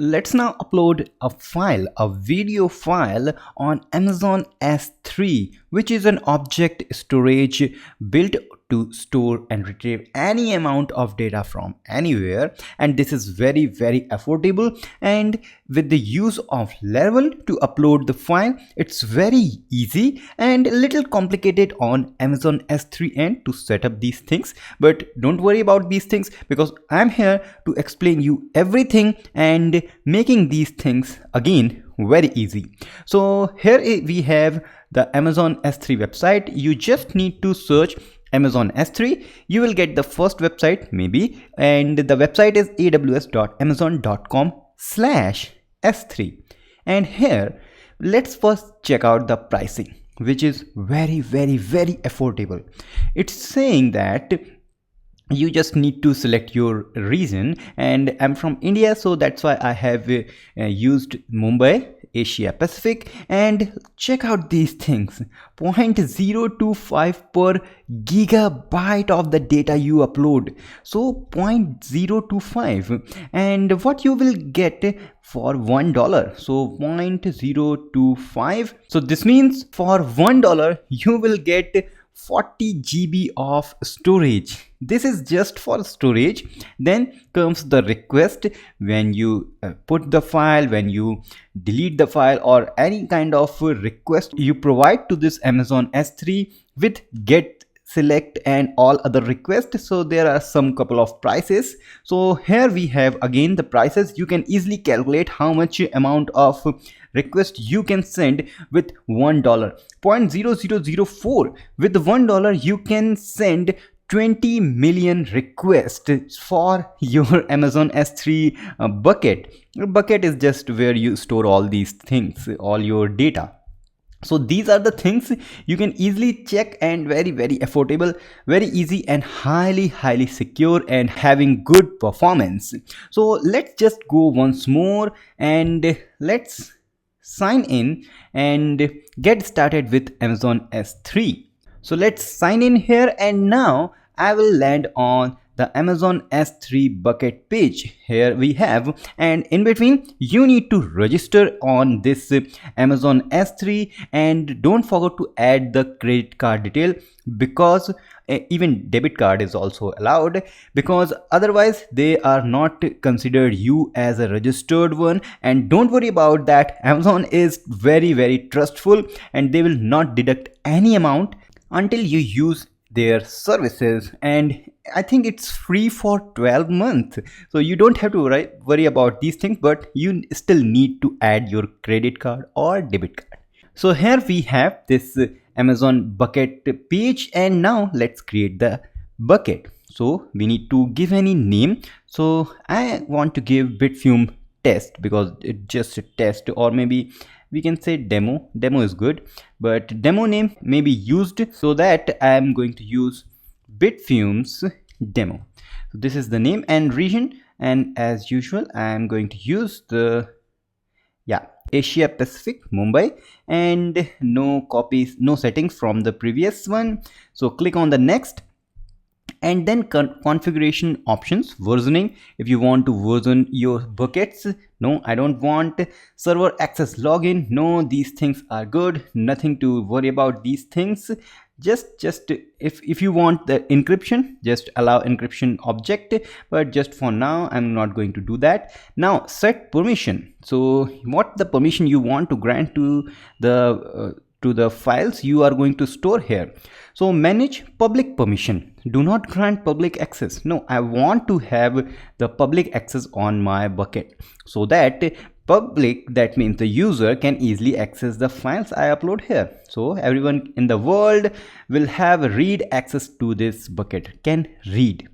Let's now upload a file, a video file on Amazon S3, which is an object storage built to store and retrieve any amount of data from anywhere. And this is very affordable, and with the use of Laravel to upload the file, it's very easy and a little complicated on Amazon S3 end to set up these things. But don't worry about these things, because I'm here to explain you everything and making these things again very easy. So here we have the Amazon S3 website. You just need to search Amazon S3. You will get the first website maybe, and the website is aws.amazon.com/S3. And here let's first check out the pricing, which is very affordable. It's saying that you just need to select your region, and I'm from India, so that's why I have used Mumbai, Asia Pacific. And check out these things: 0.025 per gigabyte of the data you upload. So 0.025, and what you will get for $1. So 0.025, so this means for $1 you will get 40 GB of storage. This is just for storage. Then comes the request. When you put the file, when you delete the file, or any kind of request you provide to this Amazon S3 with get, select and all other requests. So there are some couple of prices. So here we have again the prices. You can easily calculate how much amount of request you can send with $1. 0.0004, with $1 you can send 20 million requests for your Amazon S3 bucket. A bucket is just where you store all these things, all your data. So these are the things you can easily check, and very affordable, very easy, and highly secure, and having good performance. So let's just go once more and let's sign in and get started with Amazon S3. So let's sign in here, and now I will land on the Amazon S3 bucket page. Here we have, and in between you need to register on this Amazon S3, and don't forget to add the credit card detail, because even debit card is also allowed, because otherwise they are not considered you as a registered one. And don't worry about that, Amazon is very trustful, and they will not deduct any amount until you use their services. And I think it's free for 12 months, so you don't have to worry about these things, but you still need to add your credit card or debit card. So here we have this Amazon bucket page, and now let's create the bucket. So we need to give any name. So I want to give Bitfume test, because it's just a test, or maybe we can say demo. Demo is good, but demo name may be used, so that I am going to use Bitfume's demo. So this is the name and region, and as usual I am going to use the Asia Pacific, Mumbai, and no copies, no settings from the previous one. So click on the next, and then configuration options, versioning. If you want to version your buckets, no, I don't want. Server access login, no, these things are good, nothing to worry about these things. Just if you want the encryption, just allow encryption object, but just for now I'm not going to do that. Now set permission. So what the permission you want to grant to the files you are going to store here. So manage public permission, do not grant public access. No, I want to have the public access on my bucket, so that public, that means the user can easily access the files I upload here. So everyone in the world will have read access to this bucket, can read.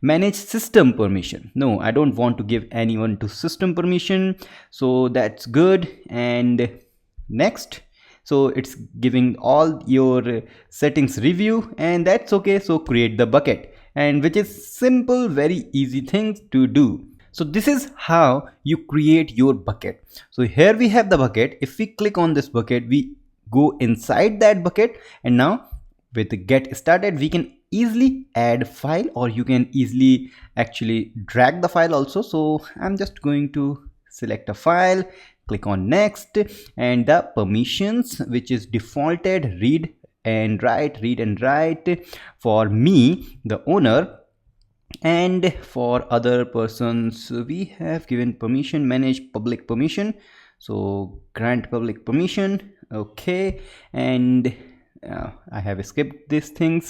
Manage system permission. No, I don't want to give anyone to system permission, so that's good. And next. So it's giving all your settings review, and that's okay. So create the bucket, and which is simple, very easy things to do. So this is how you create your bucket. So here we have the bucket. If we click on this bucket, we go inside that bucket, and now with get started we can easily add file, or you can easily actually drag the file also. So I'm just going to select a file, click on next, and the permissions, which is defaulted read and write for me, the owner, and for other persons we have given permission, manage public permission, so grant public permission. Okay, and I have skipped these things.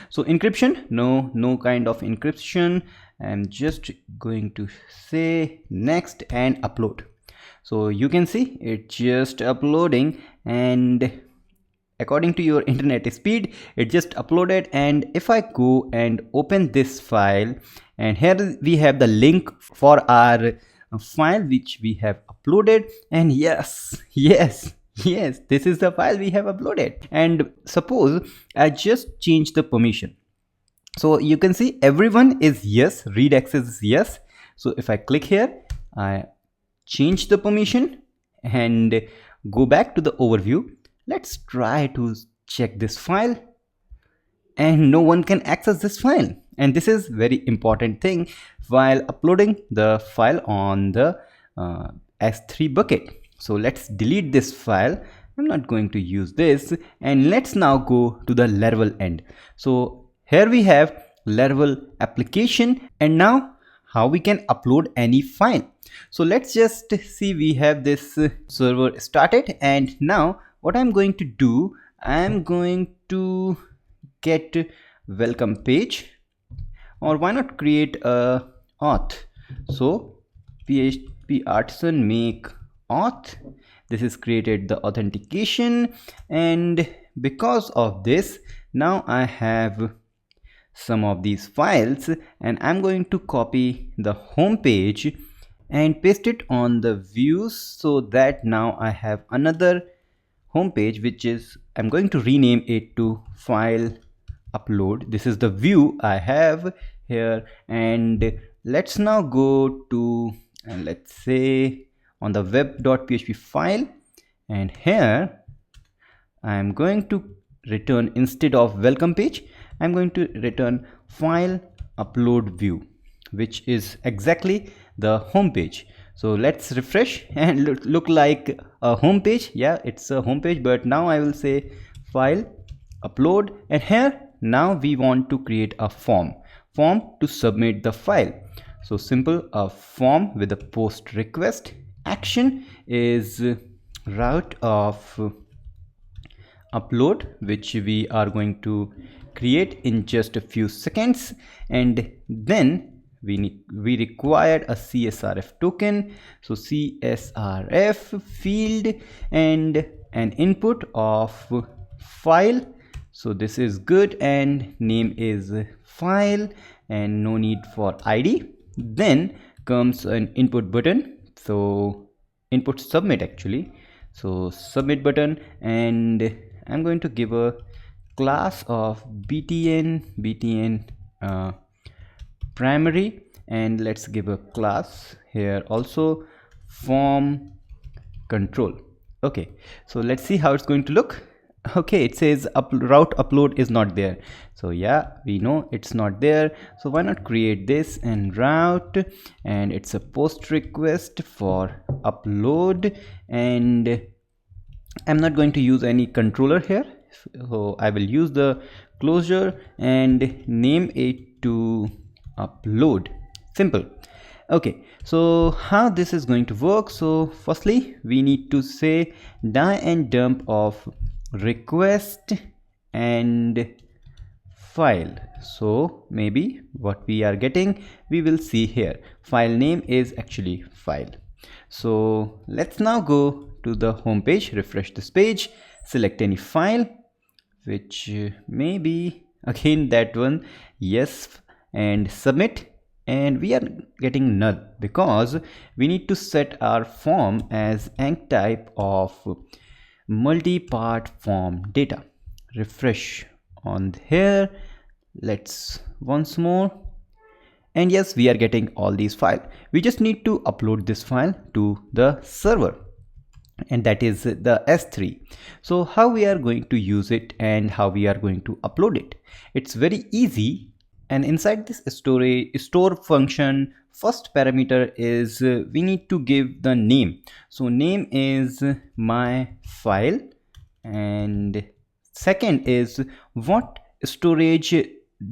So encryption, no kind of encryption. I'm just going to say next and upload. So you can see it's just uploading, and according to your internet speed it just uploaded. And if I go and open this file, and here we have the link for our file which we have uploaded, and yes, this is the file we have uploaded. And suppose I just change the permission, so you can see everyone is yes, read access is yes. So if I click here, I change the permission and go back to the overview. Let's try to check this file, and no one can access this file. And this is very important thing while uploading the file on the S3 bucket. So let's delete this file. I'm not going to use this, and let's now go to the Laravel end. So here we have Laravel application, and now how we can upload any file. So let's just see, we have this server started, and now what I'm going to do, I'm going to get welcome page, or why not create a auth. So php artisan make auth, this is created the authentication. And because of this, now I have some of these files, and I'm going to copy the home page and paste it on the views, so that now I have another home page, which is, I'm going to rename it to file upload. This is the view I have here. And let's now go to, and let's say on the web.php file, and here I'm going to return, instead of welcome page, I'm going to return file upload view, which is exactly the home page. So let's refresh and look like a home page. Yeah, it's a home page, but now I will say file upload, and here now we want to create a form to submit the file. So simple, a form with a post request. Action is route of upload, which we are going to create in just a few seconds. And then we required a CSRF token, so CSRF field, and an input of file. So this is good, and name is file, and no need for ID. Then comes an input button, so input submit actually, so submit button. And I'm going to give a class of btn primary, and let's give a class here also form control. Okay, so let's see how it's going to look. Okay, it says route upload is not there. So yeah, we know it's not there, so why not create this and route, and it's a post request for upload. And I'm not going to use any controller here, so I will use the closure and name it to upload. Simple. Okay, so how this is going to work, so firstly we need to say die and dump of request and file. So maybe what we are getting, we will see here, file name is actually file. So let's now go to the home page, refresh this page, select any file, which may be again that one, yes, and submit. And we are getting null because we need to set our form as enc type of multi-part form data. Refresh on here, let's once more, and yes, we are getting all these files. We just need to upload this file to the server, and that is the S3. So how we are going to use it and how we are going to upload it, it's very easy. And inside this store function, first parameter is we need to give the name. So name is my file, and second is what storage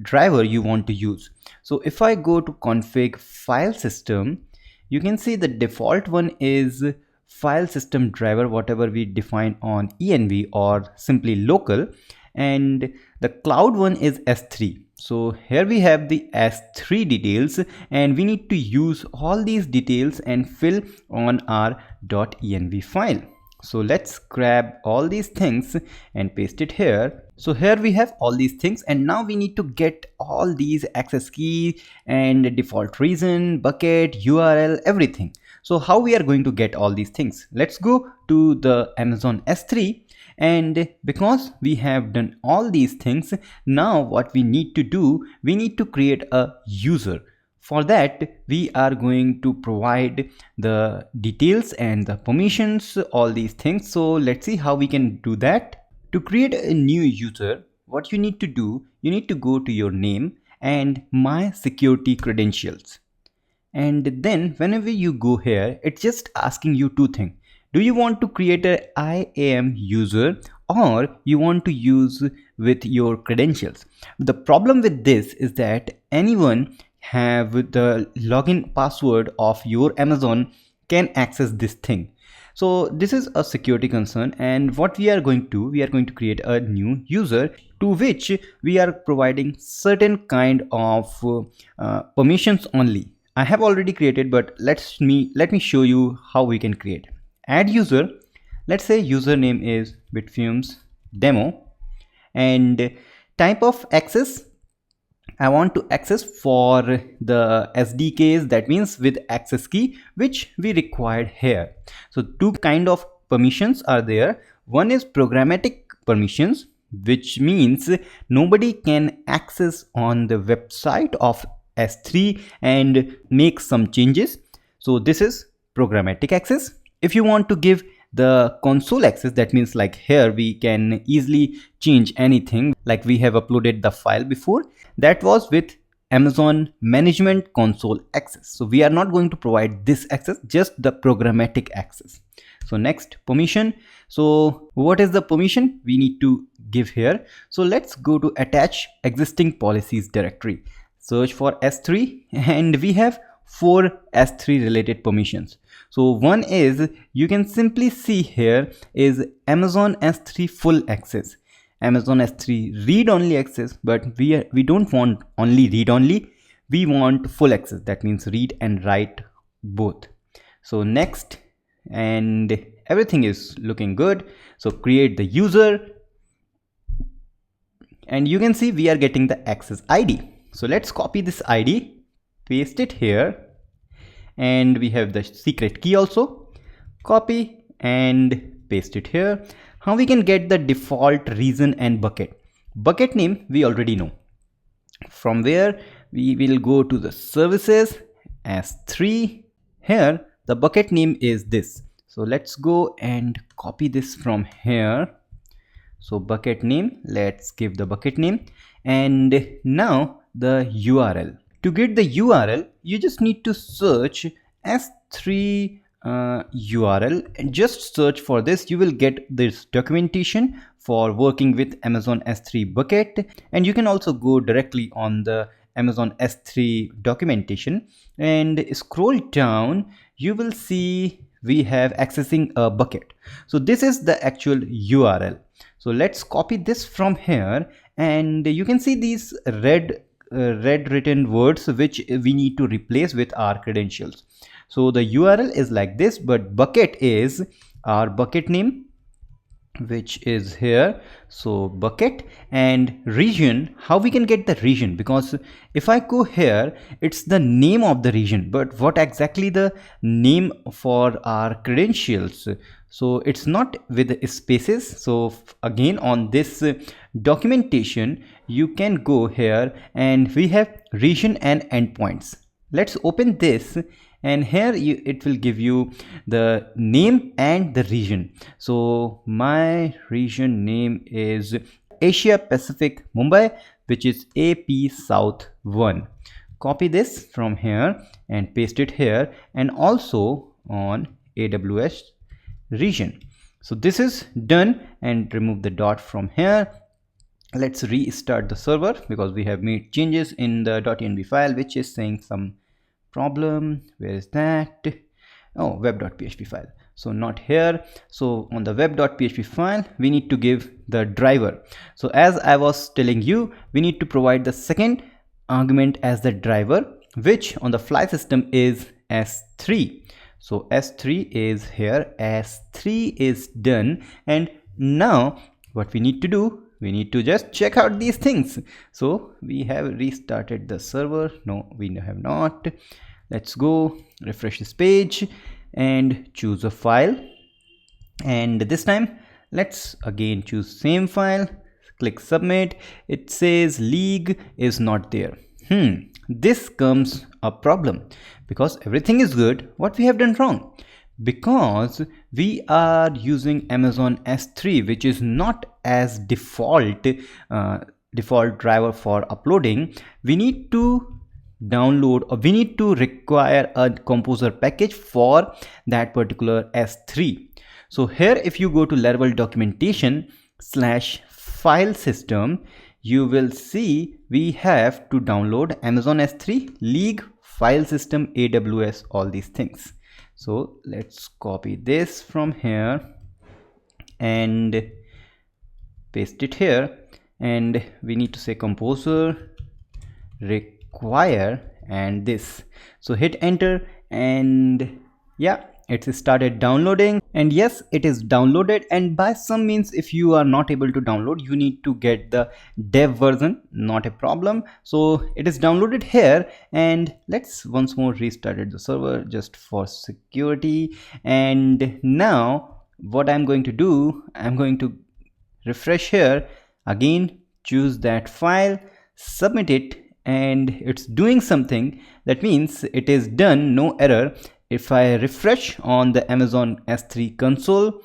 driver you want to use. So if I go to config file system, you can see the default one is file system driver, whatever we define on env or simply local, and the cloud one is s3. So here we have the s3 details, and we need to use all these details and fill on our .env file. So let's grab all these things and paste it here. So here we have all these things, and now we need to get all these access key and default reason, bucket, URL, everything. So how we are going to get all these things? Let's go to the Amazon S3, and because we have done all these things, now what we need to do, we need to create a user. For that, we are going to provide the details and the permissions, all these things. So let's see how we can do that. To create a new user, what you need to do, you need to go to your name and my security credentials. And then whenever you go here, it's just asking you two things. Do you want to create a IAM user, or you want to use with your credentials? The problem with this is that anyone have the login password of your Amazon can access this thing. So this is a security concern, and what we are going to create a new user to which we are providing certain kind of permissions only. I have already created, but let me show you how we can create. Add user. Let's say username is Bitfumes demo, and type of access, I want to access for the SDKs, that means with access key, which we required here. So two kind of permissions are there. One is programmatic permissions, which means nobody can access on the website of S3 and make some changes. So this is programmatic access. If you want to give the console access, that means like here we can easily change anything, like we have uploaded the file before, that was with Amazon management console access. So we are not going to provide this access, just the programmatic access. So next, permission. So what is the permission we need to give here? So let's go to attach existing policies directory, search for S3, and we have 4 S3 related permissions. So one is, you can simply see here, is Amazon S3 full access, Amazon S3 read only access, but we don't want only read only, we want full access, that means read and write both. So next, and everything is looking good. So create the user, and you can see we are getting the access ID. So let's copy this ID, paste it here, and we have the secret key also. Copy and paste it here. How we can get the default reason and bucket? Bucket name we already know. From where we will go to the services S3. Here the bucket name is this. So let's go and copy this from here. So bucket name, let's give the bucket name, and now the URL. To get the URL, you just need to search S3 URL, and just search for this. You will get this documentation for working with Amazon S3 bucket, and you can also go directly on the Amazon S3 documentation and scroll down. You will see we have accessing a bucket. So this is the actual URL. So let's copy this from here, and you can see these red written words which we need to replace with our credentials. So the URL is like this, but bucket is our bucket name, which is here. So bucket, and region, how we can get the region, because if I go here, it's the name of the region, but what exactly the name for our credentials? So it's not with spaces. So again, on this documentation, you can go here and we have region and endpoints. Let's open this, and here it will give you the name and the region. So my region name is Asia Pacific Mumbai, which is AP South 1. Copy this from here and paste it here, and also on AWS region. So this is done, and remove the dot from here. Let's restart the server because we have made changes in the .env file, which is saying some problem. Where is that? Oh, web.php file. So not here. So on the web.php file, we need to give the driver. So as I was telling you, we need to provide the second argument as the driver, which on the fly system is S3. So S3 is here, S3 is done, and now what we need to do, we need to just check out these things. So we have restarted the server. No, we have not. Let's go refresh this page and choose a file, and this time let's again choose same file, click submit. It says league is not there. This comes a problem because everything is good. What we have done wrong? Because we are using Amazon S3, which is not as default driver for uploading. We need to download, or we need to require a composer package for that particular S3. So here, if you go to Laravel documentation /file system, you will see we have to download Amazon S3, League, file system, AWS, all these things. So let's copy this from here and paste it here, and we need to say composer require and this. So hit enter, and yeah, it started downloading, and yes, it is downloaded. And by some means, if you are not able to download, you need to get the dev version, not a problem. So it is downloaded here, and let's once more restart the server just for security. And now what I'm going to do, I'm going to refresh here again, choose that file, submit it, and it's doing something. That means it is done, no error. If I refresh on the Amazon S3 console,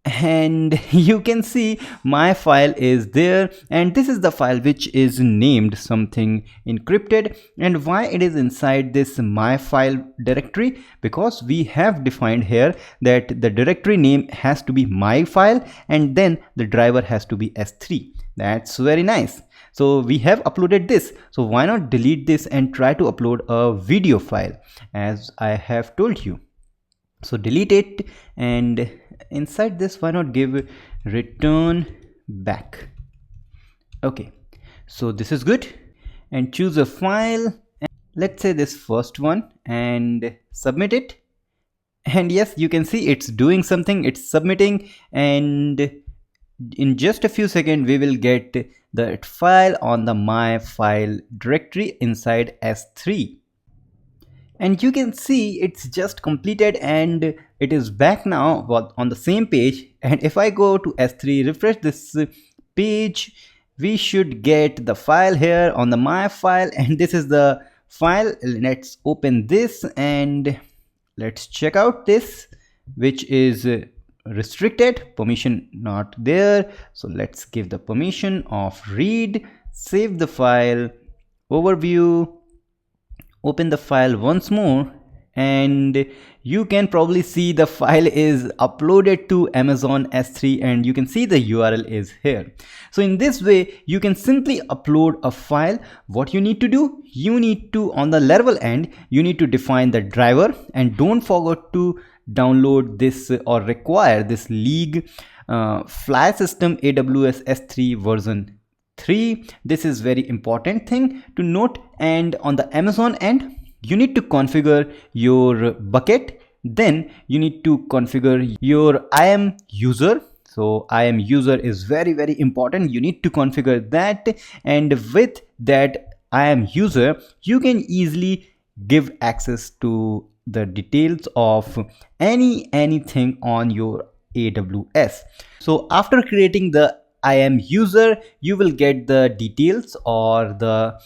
and you can see my file is there, and this is the file which is named something encrypted. And why it is inside this my file directory? Because we have defined here that the directory name has to be my file, and then the driver has to be S3. That's very nice. So we have uploaded this, so why not delete this and try to upload a video file as I have told you. So delete it, and inside this, why not give return back. Okay, so this is good, and choose a file, let's say this first one, and submit it. And yes, you can see it's doing something, it's submitting, and in just a few seconds we will get the file on the my file directory inside S3. And you can see it's just completed, and it is back now on the same page. And if I go to S3, refresh this page, we should get the file here on the my file, and this is the file. Let's open this and let's check out this, which is restricted, permission not there. So let's give the permission of read, save the file, overview, open the file once more, and you can probably see the file is uploaded to Amazon S3, and you can see the URL is here. So in this way, you can simply upload a file. What you need to do, you need to, on the Laravel end, you need to define the driver, and don't forget to download this or require this League fly system AWS S3 version 3. This is very important thing to note. And on the Amazon end, you need to configure your bucket, then you need to configure your IAM user. So IAM user is very important, you need to configure that, and with that IAM user you can easily give access to the details of anything on your AWS. So after creating the IAM user, you will get the details or the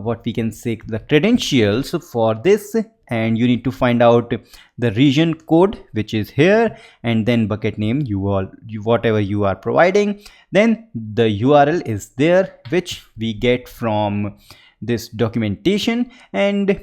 what we can say the credentials for this and you need to find out the region code, which is here, and then bucket name, whatever you are providing. Then the URL is there, which we get from this documentation, and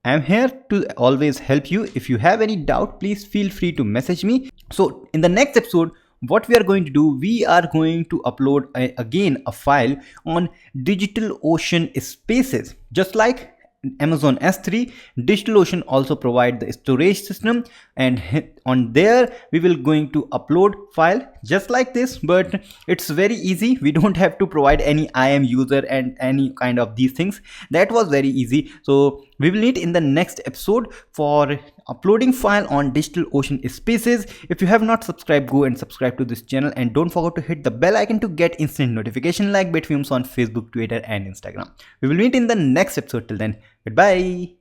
I'm here to always help you. If you have any doubt, please feel free to message me. So in the next episode, what we are going to do, we are going to upload again a file on DigitalOcean Spaces. Just like Amazon S3, DigitalOcean also provide the storage system, and on there we will going to upload file just like this, but it's very easy. We don't have to provide any IAM user and any kind of these things. That was very easy. So we will meet in the next episode for uploading file on DigitalOcean Spaces. If you have not subscribed, go and subscribe to this channel, and don't forget to hit the bell icon to get instant notification like Bitfumes on Facebook, Twitter and Instagram. We will meet in the next episode. Till then, goodbye.